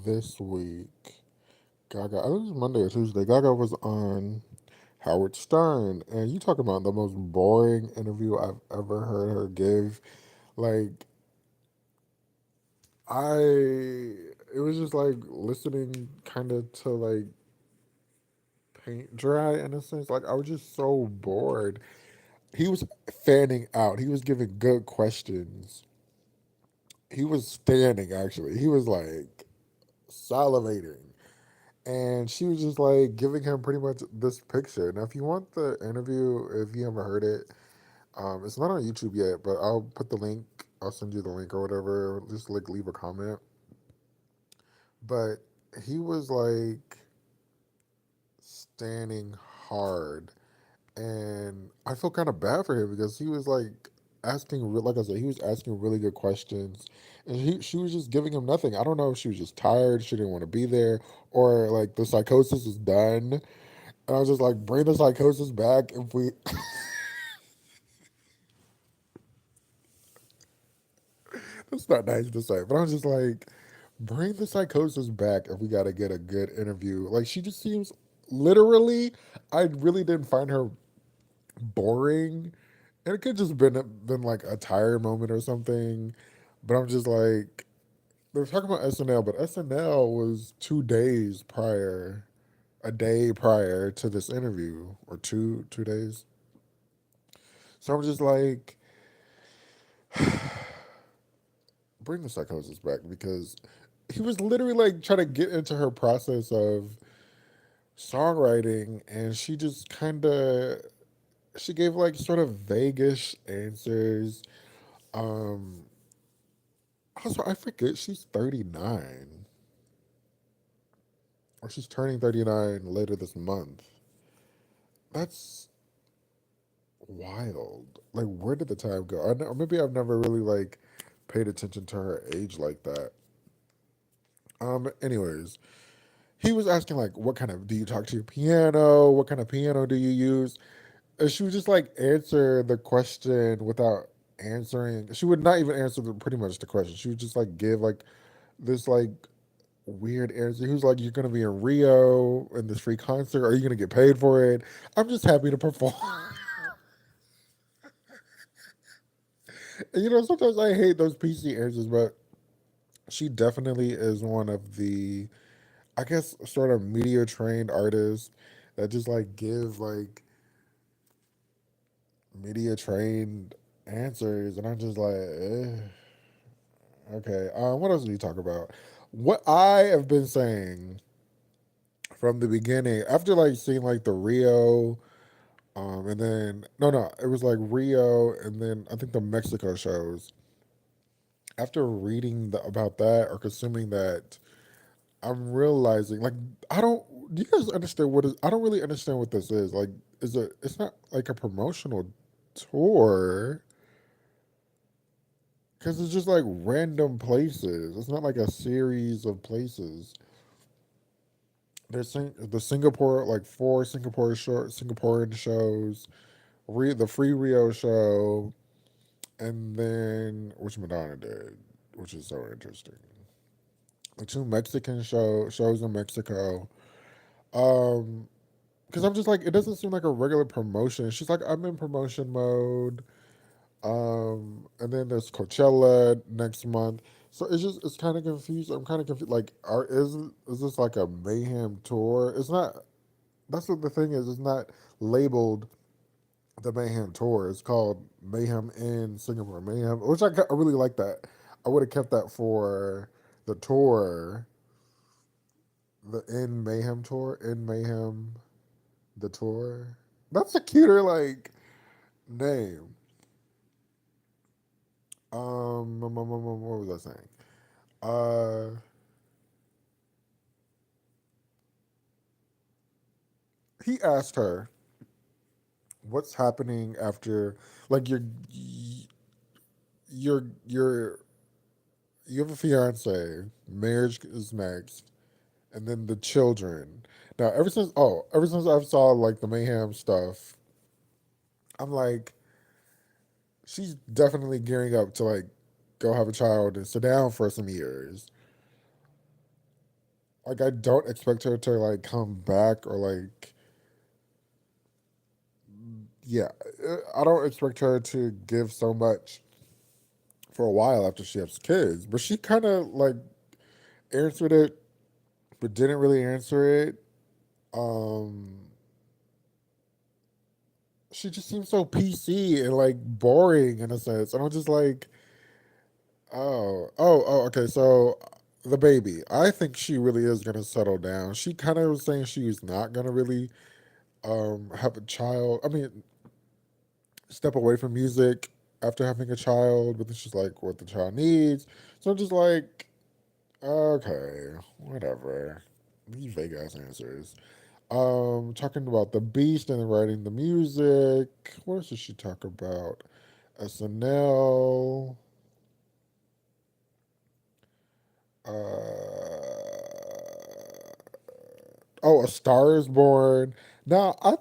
this week, Gaga, I think it was Monday or Tuesday, Gaga was on Howard Stern, and you talk about the most boring interview I've ever heard her give. Like, it was just like listening kind of to like paint dry in a sense. Like, I was just so bored. He was fanning out, he was giving good questions. He was standing, actually. He was like salivating. And she was just like giving him pretty much this picture. Now, if you want the interview, if you haven't heard it, it's not on YouTube yet, but I'll put the link. I'll send you the link or whatever. Just like leave a comment. But he was like standing hard, and I feel kind of bad for him because he was like like I said, he was asking really good questions, and she was just giving him nothing. I don't know if she was just tired, she didn't want to be there, or like the psychosis is done. And I was just like, bring the psychosis back if we. That's not nice to say, but I was just like, bring the psychosis back if we got to get a good interview. Like, she just seems literally. I really didn't find her boring, and it could just been like a tired moment or something. But I'm just like, they're talking about SNL, but SNL was 2 days prior, a day prior to this interview, or two days. So I'm just like, bring the psychosis back because he was literally like trying to get into her process of songwriting, and she just kind of she gave like sort of vaguish answers. Um, Also, I forget she's 39, or she's turning 39 later this month. That's wild. Like, where did the time go? Or maybe I've never really like paid attention to her age like that. Anyways, he was asking like, what kind of do you talk to your piano? What kind of piano do you use? And she would just like answer the question without answering. She would not even answer pretty much the question. She would just like give like this like weird answer. He was like, "You're gonna be in Rio in this free concert. Are you gonna get paid for it?" I'm just happy to perform. And, sometimes I hate those PC answers, but she definitely is one of the, I guess, sort of media trained artists that just like give like media trained answers, and I'm just like, okay. What else do you talk about? What I have been saying from the beginning, after like seeing like the Rio, and then no, it was like Rio, and then I think the Mexico shows. After reading about that or consuming that, I'm realizing like I don't. Do you guys understand what is? I don't really understand what this is. Like, is it? It's not like a promotional tour because it's just like random places. It's not like a series of places. There's the Singapore, like four Singaporean shows, the Free Rio show, and then which Madonna did, which is so interesting. The two Mexican shows in Mexico. Um, because I'm just like, it doesn't seem like a regular promotion. She's like, I'm in promotion mode. And then there's Coachella next month. So it's kind of confused. I'm kind of confused. Like, is this like a mayhem tour? It's not. That's what the thing is. It's not labeled the Mayhem tour. It's called Mayhem in Singapore. Mayhem, which I really like that. I would have kept that for the tour, the In Mayhem tour. In Mayhem, the tour. That's a cuter like name. What was I saying? Uh, he asked her, "What's happening after like your you have a fiance, marriage is next, and then the children. Now, ever since I saw like the mayhem stuff, I'm like, she's definitely gearing up to like go have a child and sit down for some years. like I don't expect her to like come back or like yeah, I don't expect her to give so much for a while after she has kids. But she kind of like answered it, but didn't really answer it. Um, she just seems so PC and like boring in a sense. And I'm just like, okay. So the baby, I think she really is gonna settle down. She kind of was saying she was not gonna really have a child. I mean, step away from music after having a child, but then she's like, what the child needs. So I'm just like, okay, whatever. These vague ass answers. Talking about the beast and writing the music. What else did she talk about? SNL. Uh, oh, A Star Is Born. Now, I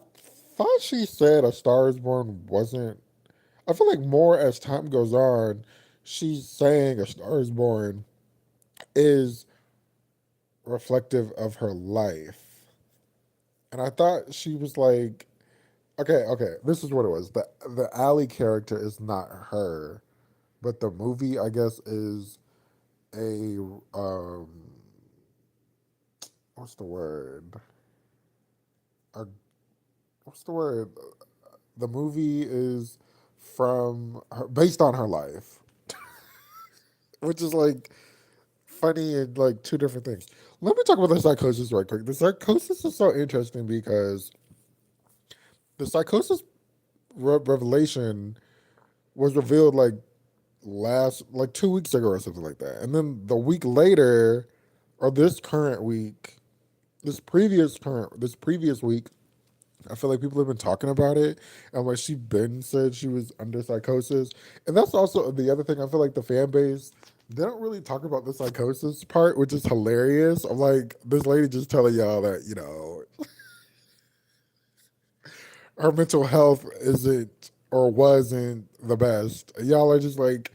thought she said A Star Is Born wasn't. I feel like more as time goes on, she's saying A Star Is Born is reflective of her life. And I thought she was like, okay, this is what it was. The Allie character is not her, but the movie, I guess, is a what's the word? A, what's the word? The movie is from her, based on her life, which is like funny and like two different things. Let me talk about the psychosis right quick. The psychosis is so interesting because the psychosis revelation was revealed like last like 2 weeks ago or something like that. And then the week later, or this current week, this previous week, I feel like people have been talking about it, and like she been said she was under psychosis, and that's also the other thing. I feel like the fan base they don't really talk about the psychosis part, which is hilarious. I'm like this lady just telling y'all that her mental health isn't or wasn't the best. Y'all are just like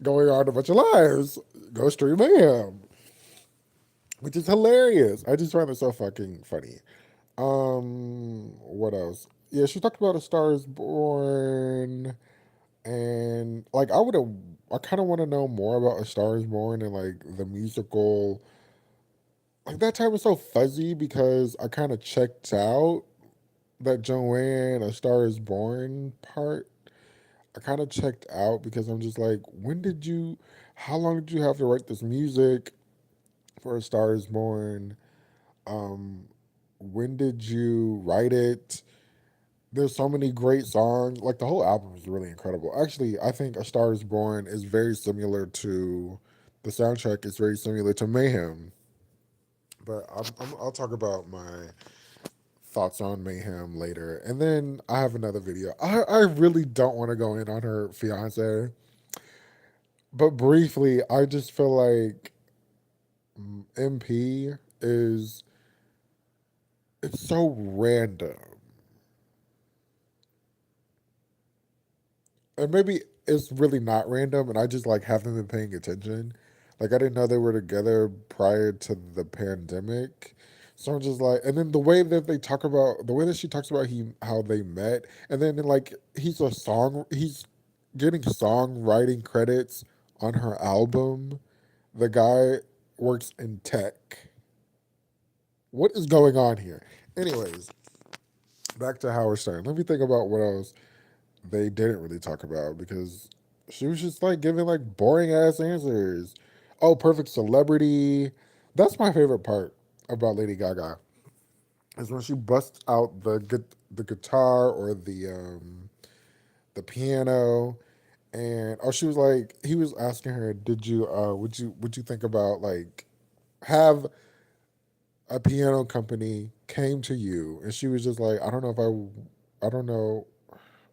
going on a bunch of lives. Go stream mayhem, which is hilarious. I just find it so fucking funny. What else? Yeah, she talked about A Star Is Born, and like I kind of want to know more about A Star Is Born and like the musical. Like that time was so fuzzy because I kind of checked out that Joanne A Star Is Born part. I kind of checked out because I'm just like, when did you? How long did you have to write this music for A Star Is Born? Um, when did you write it? There's so many great songs. Like the whole album is really incredible. Actually, I think A Star Is Born is very similar to the soundtrack is very similar to Mayhem. But I'll talk about my thoughts on Mayhem later. And then I have another video. I really don't want to go in on her fiance, but briefly, I just feel like MP is it's so random. And maybe it's really not random, and I just like haven't been paying attention. Like I didn't know they were together prior to the pandemic, so I'm just like, and then the way that they talk about the way that she talks about how they met, and then like he's getting songwriting credits on her album. The guy works in tech. What is going on here? Anyways, back to Howard Stern. Let me think about what else they didn't really talk about because she was just like giving like boring ass answers. Oh, perfect celebrity. That's my favorite part about Lady Gaga is when she busts out the guitar or the piano, and oh, she was like he was asking her, did you would you think about like have a piano company came to you, and she was just like, I don't know,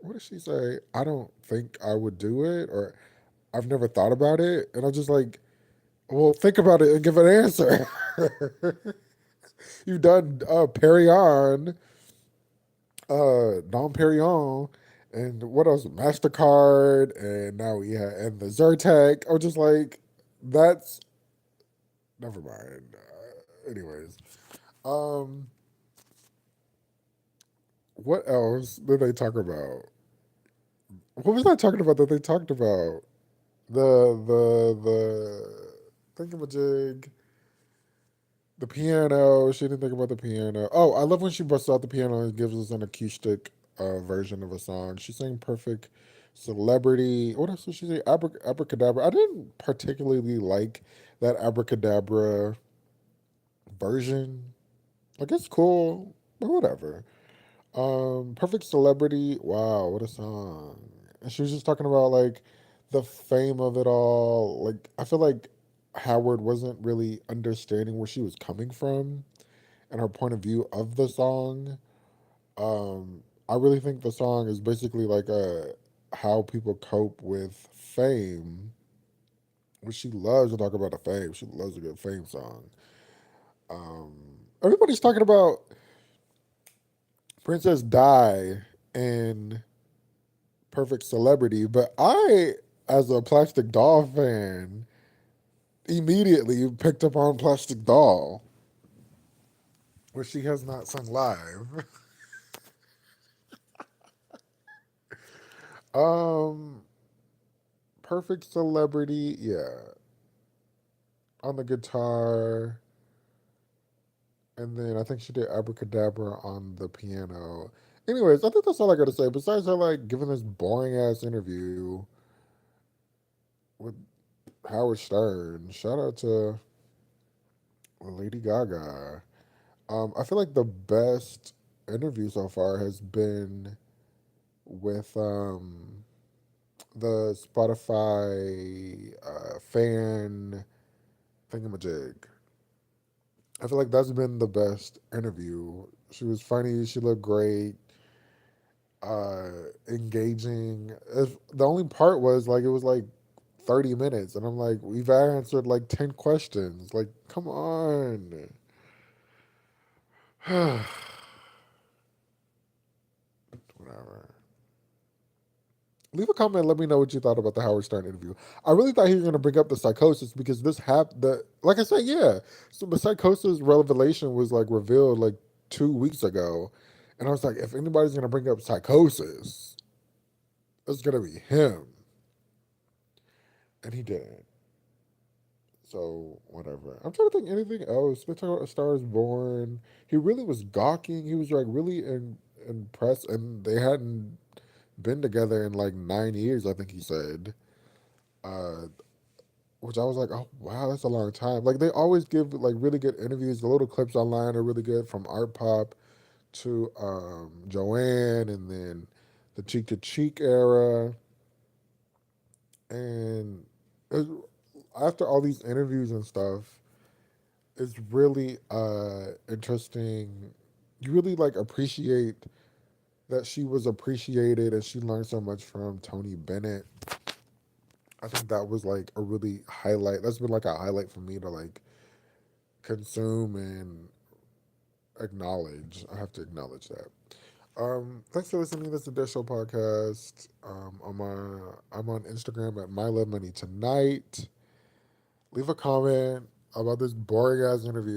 what did she say? I don't think I would do it, or I've never thought about it. And I'm just like, well, think about it and give an answer. You've done Perry on, Dom Perignon, and what else? MasterCard, and now we have, and the Zyrtec. I'm just like, that's, never mind. Anyways, um, what else did they talk about? What was I talking about that they talked about? The thingamajig, the piano. She didn't think about the piano. Oh, I love when she busts out the piano and gives us an acoustic version of a song. She sang "Perfect Celebrity." What else did she say? Abracadabra. I didn't particularly like that abracadabra version. Like it's cool, but whatever. Perfect Celebrity. Wow, what a song. And she was just talking about like the fame of it all. Like I feel like Howard wasn't really understanding where she was coming from and her point of view of the song. I really think the song is basically like a how people cope with fame. Which she loves to talk about the fame. She loves a good fame song. Um, Everybody's talking about Princess Di and Perfect Celebrity, but I, as a Plastic Doll fan, immediately picked up on Plastic Doll, which she has not sung live. um, Perfect Celebrity, yeah, on the guitar, and then I think she did Abracadabra on the piano. Anyways, I think that's all I gotta say. Besides her like giving this boring ass interview with Howard Stern, shout out to Lady Gaga. I feel like the best interview so far has been with the Spotify fan thingamajig. I feel like that's been the best interview. She was funny. She looked great. Engaging. The only part was like it was like 30 minutes, and I'm like, we've answered like 10 questions. Like, come on. Whatever. Leave a comment and let me know what you thought about the Howard Stern interview. I really thought he was going to bring up the psychosis because the like I said, yeah. So the psychosis revelation was like revealed like 2 weeks ago, and I was like, if anybody's going to bring up psychosis, it's going to be him, and he didn't. So whatever. I'm trying to think anything else. They talk about A Star Is Born. He really was gawking. He was like really impressed, and they hadn't been together in like 9 years. I think he said. Uh, which I was like, oh wow, that's a long time. Like they always give like really good interviews. The little clips online are really good from Art Pop to Joanne, and then the Cheek to Cheek era. And it, after all these interviews and stuff, it's really interesting. You really like appreciate that she was appreciated and she learned so much from Tony Bennett. I think that was like a really highlight. That's been like a highlight for me to like consume and acknowledge. I have to acknowledge that. Thanks for listening to this additional podcast. I'm on Instagram at My Love Money Tonight. Leave a comment about this boring ass interview.